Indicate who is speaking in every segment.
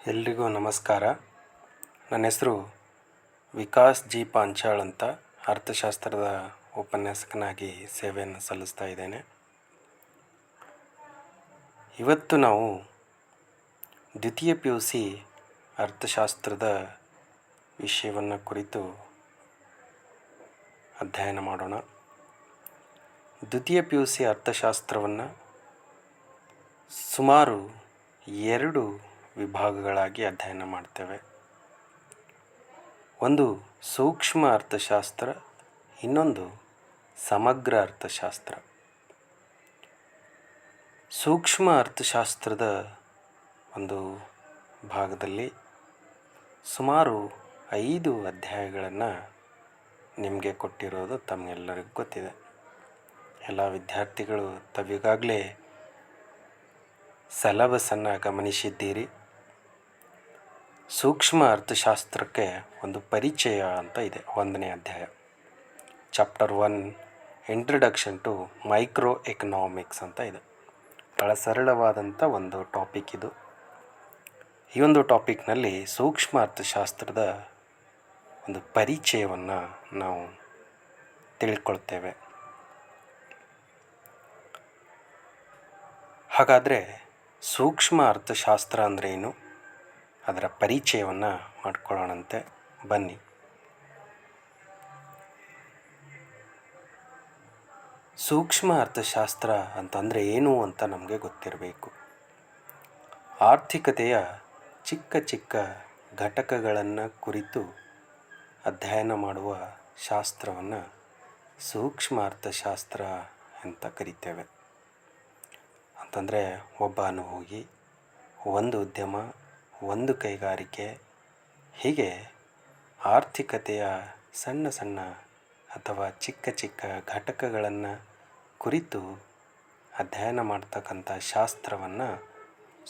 Speaker 1: ಎಲ್ರಿಗೂ ನಮಸ್ಕಾರ. ನನ್ನ ಹೆಸರು ವಿಕಾಸ್ ಜಿ ಪಾಂಚಾಳ್ ಅಂತ ಅರ್ಥಶಾಸ್ತ್ರದ ಉಪನ್ಯಾಸಕನಾಗಿ ಸೇವೆಯನ್ನು ಸಲ್ಲಿಸ್ತಾ ಇದ್ದೇನೆ. ಇವತ್ತು ನಾವು ದ್ವಿತೀಯ PUC ಅರ್ಥಶಾಸ್ತ್ರದ ವಿಷಯವನ್ನು ಕುರಿತು ಅಧ್ಯಯನ ಮಾಡೋಣ. ದ್ವಿತೀಯ PUC ಅರ್ಥಶಾಸ್ತ್ರವನ್ನು ಸುಮಾರು 2 ವಿಭಾಗಗಳಾಗಿ ಅಧ್ಯಯನ ಮಾಡ್ತೇವೆ. ಒಂದು ಸೂಕ್ಷ್ಮ ಅರ್ಥಶಾಸ್ತ್ರ, ಇನ್ನೊಂದು ಸಮಗ್ರ ಅರ್ಥಶಾಸ್ತ್ರ. ಸೂಕ್ಷ್ಮ ಅರ್ಥಶಾಸ್ತ್ರದ ಒಂದು ಭಾಗದಲ್ಲಿ ಸುಮಾರು 5 ಅಧ್ಯಾಯಗಳನ್ನು ನಿಮಗೆ ಕೊಟ್ಟಿರೋದು ತಮ್ಮೆಲ್ಲರಿಗೂ ಗೊತ್ತಿದೆ. ಎಲ್ಲ ವಿದ್ಯಾರ್ಥಿಗಳು ತಾವೀಗಾಗಲೇ ಸಿಲೆಬಸನ್ನು ಗಮನಿಸಿದ್ದೀರಿ. ಸೂಕ್ಷ್ಮ ಅರ್ಥಶಾಸ್ತ್ರಕ್ಕೆ ಒಂದು ಪರಿಚಯ ಅಂತ ಇದೆ, 1ನೇ ಅಧ್ಯಾಯ, chapter 1 introduction to microeconomics ಅಂತ ಇದೆ. ಬಹಳ ಸರಳವಾದಂಥ ಒಂದು ಟಾಪಿಕ್ ಇದು. ಈ ಒಂದು ಟಾಪಿಕ್ನಲ್ಲಿ ಸೂಕ್ಷ್ಮ ಅರ್ಥಶಾಸ್ತ್ರದ ಒಂದು ಪರಿಚಯವನ್ನು ನಾವು ತಿಳ್ಕೊಳ್ತೇವೆ. ಹಾಗಾದರೆ ಸೂಕ್ಷ್ಮ ಅರ್ಥಶಾಸ್ತ್ರ ಅಂದರೆ ಏನು, ಅದರ ಪರಿಚಯವನ್ನು ಮಾಡಿಕೊಳ್ಳೋಣಂತೆ ಬನ್ನಿ. ಸೂಕ್ಷ್ಮ ಅರ್ಥಶಾಸ್ತ್ರ ಅಂತಂದರೆ ಏನು ಅಂತ ನಮಗೆ ಗೊತ್ತಿರಬೇಕು. ಆರ್ಥಿಕತೆಯ ಚಿಕ್ಕ ಚಿಕ್ಕ ಘಟಕಗಳನ್ನು ಕುರಿತು ಅಧ್ಯಯನ ಮಾಡುವ ಶಾಸ್ತ್ರವನ್ನು ಸೂಕ್ಷ್ಮ ಅರ್ಥಶಾಸ್ತ್ರ ಅಂತ ಕರಿತೇವೆ. ಅಂತಂದರೆ ಒಬ್ಬ ಅನುಭೋಗಿ, ಒಂದು ಉದ್ಯಮ, ಒಂದು ಕೈಗಾರಿಕೆ, ಹೀಗೆ ಆರ್ಥಿಕತೆಯ ಸಣ್ಣ ಸಣ್ಣ ಅಥವಾ ಚಿಕ್ಕ ಚಿಕ್ಕ ಘಟಕಗಳನ್ನು ಕುರಿತು ಅಧ್ಯಯನ ಮಾಡ್ತಕ್ಕಂಥ ಶಾಸ್ತ್ರವನ್ನು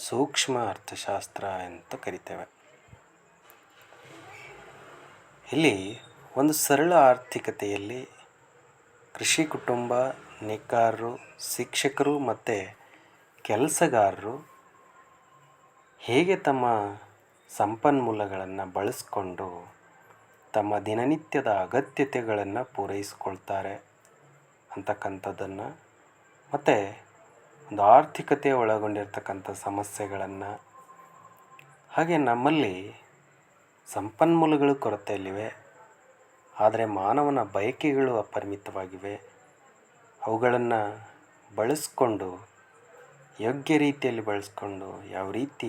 Speaker 1: ಸೂಕ್ಷ್ಮ ಅರ್ಥಶಾಸ್ತ್ರ ಅಂತ ಕರಿತೇವೆ. ಇಲ್ಲಿ ಒಂದು ಸರಳ ಆರ್ಥಿಕತೆಯಲ್ಲಿ ಕೃಷಿ ಕುಟುಂಬ, ನೇಕಾರರು, ಶಿಕ್ಷಕರು ಮತ್ತು ಕೆಲಸಗಾರರು ಹೇಗೆ ತಮ್ಮ ಸಂಪನ್ಮೂಲಗಳನ್ನು ಬಳಸ್ಕೊಂಡು ತಮ್ಮ ದಿನನಿತ್ಯದ ಅಗತ್ಯತೆಗಳನ್ನು ಪೂರೈಸ್ಕೊಳ್ತಾರೆ ಅಂತಕ್ಕಂಥದ್ದನ್ನು, ಮತ್ತು ಒಂದು ಆರ್ಥಿಕತೆ ಒಳಗೊಂಡಿರ್ತಕ್ಕಂಥ ಸಮಸ್ಯೆಗಳನ್ನು, ಹಾಗೆ ನಮ್ಮಲ್ಲಿ ಸಂಪನ್ಮೂಲಗಳು ಕೊರತೆಯಲ್ಲಿವೆ, ಆದರೆ ಮಾನವನ ಬಯಕೆಗಳು ಅಪರಿಮಿತವಾಗಿವೆ, ಅವುಗಳನ್ನು ಬಳಸ್ಕೊಂಡು ಯೋಗ್ಯ ರೀತಿಯಲ್ಲಿ ಬಳಸ್ಕೊಂಡು ಯಾವ ರೀತಿ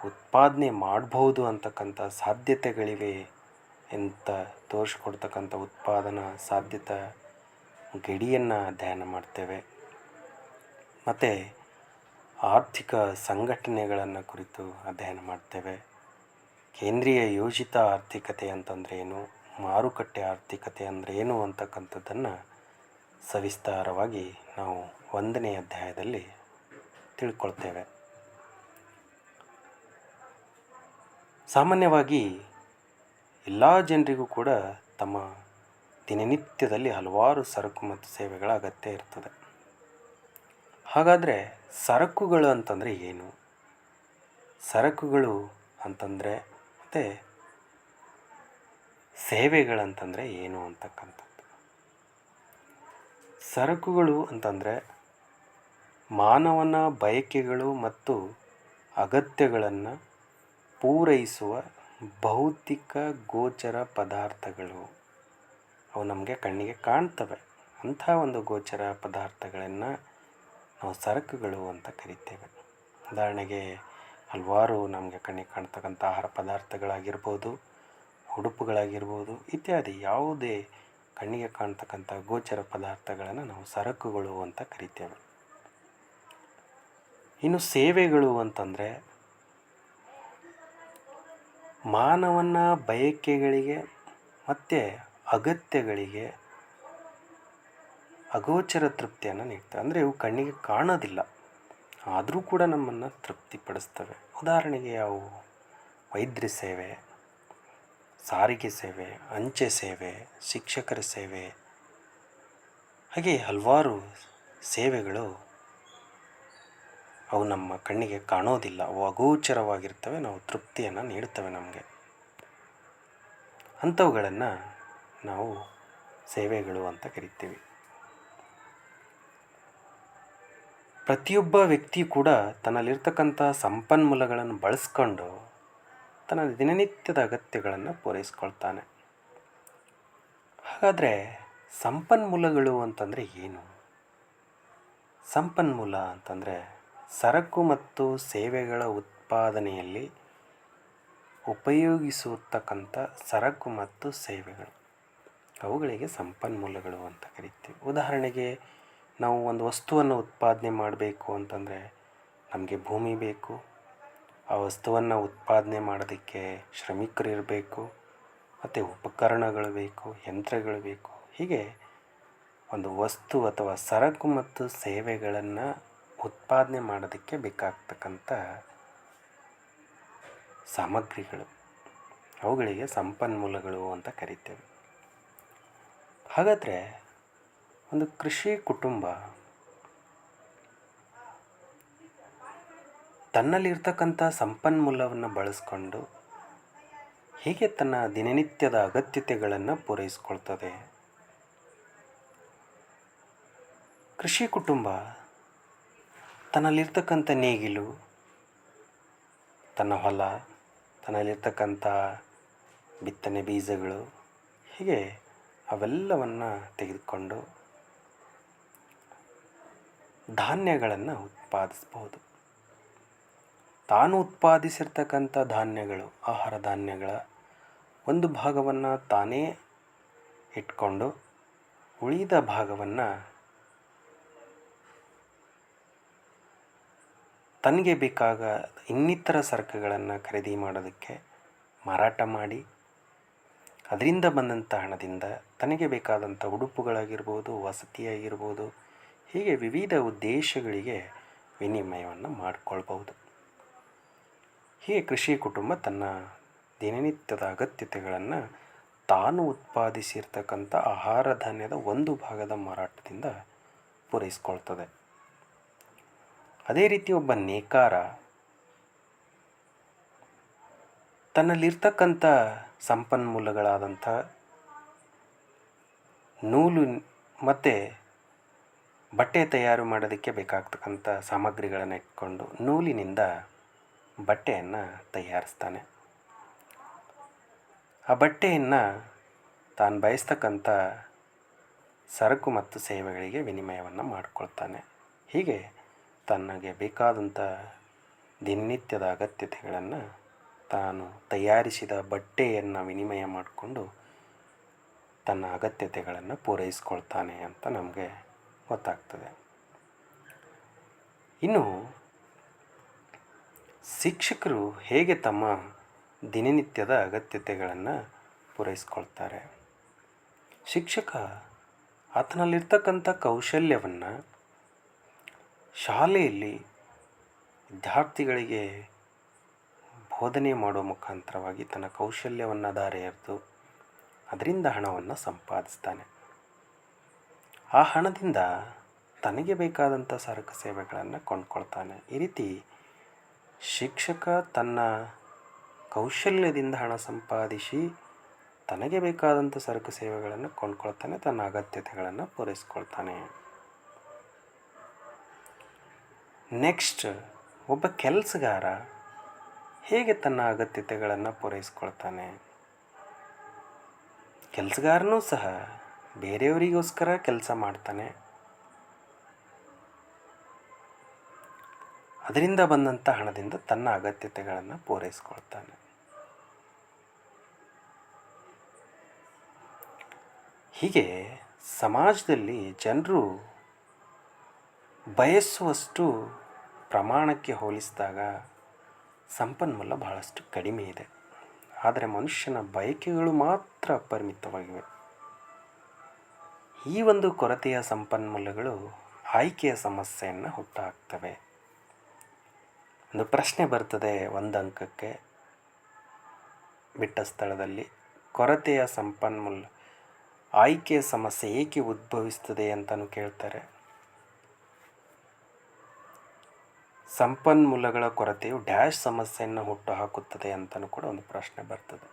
Speaker 1: ಉತ್ಪಾದನೆ ಮಾಡ್ಬೋದು ಅಂತಕ್ಕಂಥ ಸಾಧ್ಯತೆಗಳಿವೆ ಅಂತ ತೋರಿಸ್ಕೊಡ್ತಕ್ಕಂಥ ಉತ್ಪಾದನಾ ಸಾಧ್ಯತೆ ಗಡಿಯನ್ನು ಅಧ್ಯಯನ ಮಾಡ್ತೇವೆ. ಮತ್ತು ಆರ್ಥಿಕ ಸಂಘಟನೆಗಳನ್ನು ಕುರಿತು ಅಧ್ಯಯನ ಮಾಡ್ತೇವೆ. ಕೇಂದ್ರೀಯ ಯೋಜಿತ ಆರ್ಥಿಕತೆ ಅಂತಂದರೆ ಏನು, ಮಾರುಕಟ್ಟೆ ಆರ್ಥಿಕತೆ ಅಂದರೆ ಏನು ಅಂತಕ್ಕಂಥದ್ದನ್ನು ಸವಿಸ್ತಾರವಾಗಿ ನಾವು 1ನೇ ಅಧ್ಯಾಯದಲ್ಲಿ ತಿಳ್ಕೊಳ್ತೇವೆ. ಸಾಮಾನ್ಯವಾಗಿ ಎಲ್ಲ ಜನರಿಗೂ ಕೂಡ ತಮ್ಮ ದಿನನಿತ್ಯದಲ್ಲಿ ಹಲವಾರು ಸರಕು ಮತ್ತು ಸೇವೆಗಳ ಅಗತ್ಯ ಇರ್ತದೆ. ಹಾಗಾದರೆ ಸರಕುಗಳು ಅಂತಂದರೆ ಏನು, ಸರಕುಗಳು ಅಂತಂದರೆ ಮತ್ತು ಸೇವೆಗಳಂತಂದರೆ ಏನು ಅಂತಕ್ಕಂಥದ್ದು. ಸರಕುಗಳು ಅಂತಂದರೆ ಮಾನವನ ಬಯಕೆಗಳು ಮತ್ತು ಅಗತ್ಯಗಳನ್ನು ಪೂರೈಸುವ ಭೌತಿಕ ಗೋಚರ ಪದಾರ್ಥಗಳು. ಅವು ನಮಗೆ ಕಣ್ಣಿಗೆ ಕಾಣ್ತವೆ. ಅಂಥ ಒಂದು ಗೋಚರ ಪದಾರ್ಥಗಳನ್ನು ನಾವು ಸರಕುಗಳು ಅಂತ ಕರಿತೇವೆ. ಉದಾಹರಣೆಗೆ ಹಲವಾರು ನಮಗೆ ಕಣ್ಣಿಗೆ ಕಾಣ್ತಕ್ಕಂಥ ಆಹಾರ ಪದಾರ್ಥಗಳಾಗಿರ್ಬೋದು, ಉಡುಪುಗಳಾಗಿರ್ಬೋದು, ಇತ್ಯಾದಿ ಯಾವುದೇ ಕಣ್ಣಿಗೆ ಕಾಣ್ತಕ್ಕಂಥ ಗೋಚರ ಪದಾರ್ಥಗಳನ್ನು ನಾವು ಸರಕುಗಳು ಅಂತ ಕರಿತೇವೆ. ಇನ್ನು ಸೇವೆಗಳು ಅಂತಂದರೆ ಮಾನವನ ಬಯಕೆಗಳಿಗೆ ಮತ್ತು ಅಗತ್ಯಗಳಿಗೆ ಅಗೋಚರ ತೃಪ್ತಿಯನ್ನು ನೀಡ್ತವೆ. ಅಂದರೆ ಇವು ಕಣ್ಣಿಗೆ ಕಾಣೋದಿಲ್ಲ, ಆದರೂ ಕೂಡ ನಮ್ಮನ್ನು ತೃಪ್ತಿಪಡಿಸ್ತವೆ. ಉದಾಹರಣೆಗೆ ಯಾವುವು? ವೈದ್ಯ ಸೇವೆ, ಸಾರಿಗೆ ಸೇವೆ, ಅಂಚೆ ಸೇವೆ, ಶಿಕ್ಷಕರ ಸೇವೆ, ಹಾಗೆ ಹಲವಾರು ಸೇವೆಗಳು ಅವು ನಮ್ಮ ಕಣ್ಣಿಗೆ ಕಾಣೋದಿಲ್ಲ, ಅವು ಅಗೋಚರವಾಗಿರ್ತವೆ, ನಾವು ತೃಪ್ತಿಯನ್ನು ನೀಡುತ್ತವೆ ನಮಗೆ. ಅಂಥವುಗಳನ್ನು ನಾವು ಸೇವೆಗಳು ಅಂತ ಕರಿತೀವಿ. ಪ್ರತಿಯೊಬ್ಬ ವ್ಯಕ್ತಿಯು ಕೂಡ ತನ್ನಲ್ಲಿರ್ತಕ್ಕಂಥ ಸಂಪನ್ಮೂಲಗಳನ್ನು ಬಳಸ್ಕೊಂಡು ತನ್ನ ದಿನನಿತ್ಯದ ಅಗತ್ಯಗಳನ್ನು ಪೂರೈಸ್ಕೊಳ್ತಾನೆ. ಹಾಗಾದರೆ ಸಂಪನ್ಮೂಲಗಳು ಅಂತಂದರೆ ಏನು? ಸಂಪನ್ಮೂಲ ಅಂತಂದರೆ ಸರಕು ಮತ್ತು ಸೇವೆಗಳ ಉತ್ಪಾದನೆಯಲ್ಲಿ ಉಪಯೋಗಿಸಿರ್ತಕ್ಕಂಥ ಸರಕು ಮತ್ತು ಸೇವೆಗಳು, ಅವುಗಳಿಗೆ ಸಂಪನ್ಮೂಲಗಳು ಅಂತ ಕರಿತೀವಿ. ಉದಾಹರಣೆಗೆ ನಾವು ಒಂದು ವಸ್ತುವನ್ನು ಉತ್ಪಾದನೆ ಮಾಡಬೇಕು ಅಂತಂದರೆ ನಮಗೆ ಭೂಮಿ ಬೇಕು, ಆ ವಸ್ತುವನ್ನು ಉತ್ಪಾದನೆ ಮಾಡೋದಕ್ಕೆ ಶ್ರಮಿಕರು ಇರಬೇಕು, ಮತ್ತು ಉಪಕರಣಗಳು ಬೇಕು, ಯಂತ್ರಗಳು ಬೇಕು. ಹೀಗೆ ಒಂದು ವಸ್ತು ಅಥವಾ ಸರಕು ಮತ್ತು ಸೇವೆಗಳನ್ನು ಉತ್ಪಾದನೆ ಮಾಡೋದಕ್ಕೆ ಬೇಕಾಗ್ತಕ್ಕಂಥ ಸಾಮಗ್ರಿಗಳು, ಅವುಗಳಿಗೆ ಸಂಪನ್ಮೂಲಗಳು ಅಂತ ಕರಿತೇವೆ. ಹಾಗಾದರೆ ಒಂದು ಕೃಷಿ ಕುಟುಂಬ ತನ್ನಲ್ಲಿರ್ತಕ್ಕಂಥ ಸಂಪನ್ಮೂಲವನ್ನು ಬಳಸ್ಕೊಂಡು ಹೇಗೆ ತನ್ನ ದಿನನಿತ್ಯದ ಅಗತ್ಯತೆಗಳನ್ನು ಪೂರೈಸ್ಕೊಳ್ತದೆ? ಕೃಷಿ ಕುಟುಂಬ ತನ್ನಲ್ಲಿರ್ತಕ್ಕಂಥ ನೇಗಿಲು, ತನ್ನ ಹೊಲ, ತನ್ನಲ್ಲಿರ್ತಕ್ಕಂಥ ಬಿತ್ತನೆ ಬೀಜಗಳು, ಹೀಗೆ ಅವೆಲ್ಲವನ್ನು ತೆಗೆದುಕೊಂಡು ಧಾನ್ಯಗಳನ್ನು ಉತ್ಪಾದಿಸ್ಬೋದು. ತಾನು ಉತ್ಪಾದಿಸಿರ್ತಕ್ಕಂಥ ಧಾನ್ಯಗಳು, ಆಹಾರ ಧಾನ್ಯಗಳ ಒಂದು ಭಾಗವನ್ನು ತಾನೇ ಇಟ್ಕೊಂಡು ಉಳಿದ ಭಾಗವನ್ನು ತನಗೆ ಬೇಕಾದ ಇನ್ನಿತರ ಸರಕುಗಳನ್ನು ಖರೀದಿ ಮಾಡೋದಕ್ಕೆ ಮಾರಾಟ ಮಾಡಿ ಅದರಿಂದ ಬಂದಂಥ ಹಣದಿಂದ ತನಗೆ ಬೇಕಾದಂಥ ಉಡುಪುಗಳಾಗಿರ್ಬೋದು, ವಸತಿಯಾಗಿರ್ಬೋದು, ಹೀಗೆ ವಿವಿಧ ಉದ್ದೇಶಗಳಿಗೆ ವಿನಿಮಯವನ್ನು ಮಾಡಿಕೊಳ್ಬೋದು. ಹೀಗೆ ಕೃಷಿ ಕುಟುಂಬ ತನ್ನ ದಿನನಿತ್ಯದ ಅಗತ್ಯತೆಗಳನ್ನು ತಾನು ಉತ್ಪಾದಿಸಿರ್ತಕ್ಕಂಥ ಆಹಾರ ಧಾನ್ಯದ ಒಂದು ಭಾಗದ ಮಾರಾಟದಿಂದ ಪೂರೈಸ್ಕೊಳ್ತದೆ. ಅದೇ ರೀತಿ ಒಬ್ಬ ನೇಕಾರ ತನ್ನಲ್ಲಿರ್ತಕ್ಕಂಥ ಸಂಪನ್ಮೂಲಗಳಾದಂಥ ನೂಲು ಮತ್ತು ಬಟ್ಟೆ ತಯಾರು ಮಾಡೋದಕ್ಕೆ ಬೇಕಾಗ್ತಕ್ಕಂಥ ಸಾಮಗ್ರಿಗಳನ್ನು ಇಟ್ಕೊಂಡು ನೂಲಿನಿಂದ ಬಟ್ಟೆಯನ್ನು ತಯಾರಿಸ್ತಾನೆ. ಆ ಬಟ್ಟೆಯನ್ನು ತಾನು ಬಯಸ್ತಕ್ಕಂಥ ಸರಕು ಮತ್ತು ಸೇವೆಗಳಿಗೆ ವಿನಿಮಯವನ್ನು ಮಾಡಿಕೊಳ್ತಾನೆ. ಹೀಗೆ ತನಗೆ ಬೇಕಾದಂಥ ದಿನನಿತ್ಯದ ಅಗತ್ಯತೆಗಳನ್ನು ತಾನು ತಯಾರಿಸಿದ ಬಟ್ಟೆಯನ್ನು ವಿನಿಮಯ ಮಾಡಿಕೊಂಡು ತನ್ನ ಅಗತ್ಯತೆಗಳನ್ನು ಪೂರೈಸ್ಕೊಳ್ತಾನೆ ಅಂತ ನಮಗೆ ಗೊತ್ತಾಗ್ತದೆ. ಇನ್ನು ಶಿಕ್ಷಕರು ಹೇಗೆ ತಮ್ಮ ದಿನನಿತ್ಯದ ಅಗತ್ಯತೆಗಳನ್ನು ಪೂರೈಸ್ಕೊಳ್ತಾರೆ? ಶಿಕ್ಷಕ ಆತನಲ್ಲಿರ್ತಕ್ಕಂಥ ಕೌಶಲ್ಯವನ್ನು ಶಾಲೆಯಲ್ಲಿ ವಿದ್ಯಾರ್ಥಿಗಳಿಗೆ ಬೋಧನೆ ಮಾಡುವ ಮುಖಾಂತರವಾಗಿ ತನ್ನ ಕೌಶಲ್ಯವನ್ನು ಧಾರೆ ಎರೆದು ಅದರಿಂದ ಹಣವನ್ನು ಸಂಪಾದಿಸ್ತಾನೆ. ಆ ಹಣದಿಂದ ತನಗೆ ಬೇಕಾದಂಥ ಸರಕು ಸೇವೆಗಳನ್ನು ಕೊಂಡ್ಕೊಳ್ತಾನೆ. ಈ ರೀತಿ ಶಿಕ್ಷಕ ತನ್ನ ಕೌಶಲ್ಯದಿಂದ ಹಣ ಸಂಪಾದಿಸಿ ತನಗೆ ಬೇಕಾದಂಥ ಸರಕು ಸೇವೆಗಳನ್ನು ಕೊಂಡ್ಕೊಳ್ತಾನೆ, ತನ್ನ ಅಗತ್ಯತೆಗಳನ್ನು ಪೂರೈಸ್ಕೊಳ್ತಾನೆ. ನೆಕ್ಸ್ಟ್, ಒಬ್ಬ ಕೆಲಸಗಾರ ಹೇಗೆ ತನ್ನ ಅಗತ್ಯತೆಗಳನ್ನು ಪೂರೈಸ್ಕೊಳ್ತಾನೆ? ಕೆಲಸಗಾರನೂ ಸಹ ಬೇರೆಯವರಿಗೋಸ್ಕರ ಕೆಲಸ ಮಾಡ್ತಾನೆ. ಅದರಿಂದ ಬಂದಂಥ ಹಣದಿಂದ ತನ್ನ ಅಗತ್ಯತೆಗಳನ್ನು ಪೂರೈಸ್ಕೊಳ್ತಾನೆ. ಹೀಗೆ ಸಮಾಜದಲ್ಲಿ ಜನರು ಬಯಸುವಷ್ಟು ಪ್ರಮಾಣಕ್ಕೆ ಹೋಲಿಸಿದಾಗ ಸಂಪನ್ಮೂಲ ಬಹಳಷ್ಟು ಕಡಿಮೆ ಇದೆ. ಆದರೆ ಮನುಷ್ಯನ ಬಯಕೆಗಳು ಮಾತ್ರ ಅಪರಿಮಿತವಾಗಿವೆ. ಈ ಒಂದು ಕೊರತೆಯ ಸಂಪನ್ಮೂಲಗಳು ಆಯ್ಕೆಯ ಸಮಸ್ಯೆಯನ್ನು ಹುಟ್ಟುಹಾಕ್ತವೆ. ಒಂದು ಪ್ರಶ್ನೆ ಬರ್ತದೆ, ಒಂದು ಅಂಕಕ್ಕೆ ಬಿಟ್ಟ ಸ್ಥಳದಲ್ಲಿ, ಕೊರತೆಯ ಸಂಪನ್ಮೂಲ ಆಯ್ಕೆಯ ಸಮಸ್ಯೆ ಏಕೆ ಉದ್ಭವಿಸ್ತದೆ ಅಂತಲೂ ಕೇಳ್ತಾರೆ. ಸಂಪನ್ಮೂಲಗಳ ಕೊರತೆಯು ಡ್ಯಾಶ್ ಸಮಸ್ಯೆಯನ್ನು ಹುಟ್ಟುಹಾಕುತ್ತದೆ ಅಂತಲೂ ಕೂಡ ಒಂದು ಪ್ರಶ್ನೆ ಬರ್ತದೆ.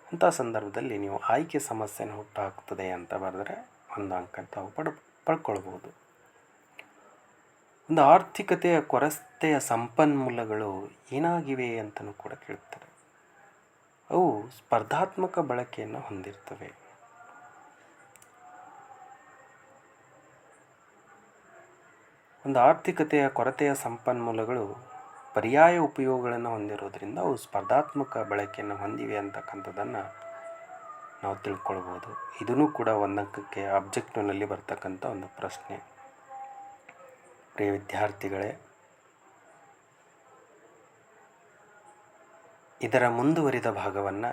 Speaker 1: ಅಂಥ ಸಂದರ್ಭದಲ್ಲಿ ನೀವು ಆಯ್ಕೆ ಸಮಸ್ಯೆಯನ್ನು ಹುಟ್ಟುಹಾಕ್ತದೆ ಅಂತ ಬರೆದ್ರೆ 1 ಅಂಕ ತಾವು ಪಡ್ಕೊಳ್ಬೋದು. ಒಂದು ಆರ್ಥಿಕತೆಯ ಕೊರತೆಯ ಸಂಪನ್ಮೂಲಗಳು ಏನಾಗಿವೆ ಅಂತಲೂ ಕೂಡ ಕೇಳ್ತಾರೆ. ಅವು ಸ್ಪರ್ಧಾತ್ಮಕ ಬಳಕೆಯನ್ನು ಹೊಂದಿರ್ತವೆ. ಒಂದು ಆರ್ಥಿಕತೆಯ ಕೊರತೆಯ ಸಂಪನ್ಮೂಲಗಳು ಪರ್ಯಾಯ ಉಪಯೋಗಗಳನ್ನು ಹೊಂದಿರೋದ್ರಿಂದ ಅವು ಸ್ಪರ್ಧಾತ್ಮಕ ಬಳಕೆಯನ್ನು ಹೊಂದಿವೆ ಅಂತಕ್ಕಂಥದ್ದನ್ನು ನಾವು ತಿಳ್ಕೊಳ್ಬೋದು. ಇದೂ ಕೂಡ 1 ಅಂಕಕ್ಕೆ ಆಬ್ಜೆಕ್ಟಿವ್ನಲ್ಲಿ ಬರ್ತಕ್ಕಂಥ ಒಂದು ಪ್ರಶ್ನೆ. ಪ್ರಿಯ ವಿದ್ಯಾರ್ಥಿಗಳೇ, ಇದರ ಮುಂದುವರಿದ ಭಾಗವನ್ನು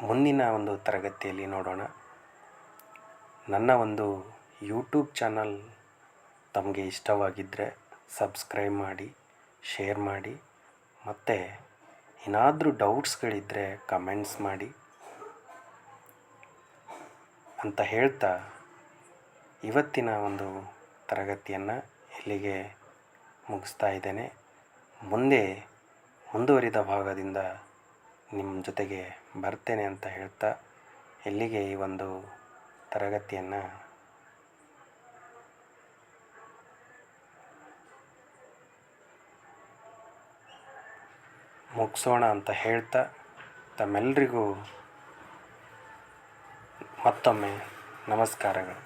Speaker 1: ಮುಂದಿನ ಒಂದು ತರಗತಿಯಲ್ಲಿ ನೋಡೋಣ. ನನ್ನ ಒಂದು ಯೂಟ್ಯೂಬ್ ಚಾನಲ್ ತಮಗೆ ಇಷ್ಟವಾಗಿದ್ದರೆ ಸಬ್ಸ್ಕ್ರೈಬ್ ಮಾಡಿ, ಶೇರ್ ಮಾಡಿ, ಮತ್ತು ಏನಾದರೂ ಡೌಟ್ಸ್ಗಳಿದ್ದರೆ ಕಮೆಂಟ್ಸ್ ಮಾಡಿ ಅಂತ ಹೇಳ್ತಾ ಇವತ್ತಿನ ಒಂದು ತರಗತಿಯನ್ನು ಇಲ್ಲಿಗೆ ಮುಗಿಸ್ತಾ ಇದ್ದೇನೆ. ಮುಂದುವರಿದ ಭಾಗದಿಂದ ನಿಮ್ಮ ಜೊತೆಗೆ ಬರ್ತೇನೆ ಅಂತ ಹೇಳ್ತಾ ಇಲ್ಲಿಗೆ ಈ ಒಂದು ತರಗತಿಯನ್ನು ಮುಗಿಸೋಣ ಅಂತ ಹೇಳ್ತಾ ತಮ್ಮೆಲ್ಲರಿಗೂ ಮತ್ತೊಮ್ಮೆ ನಮಸ್ಕಾರಗಳು.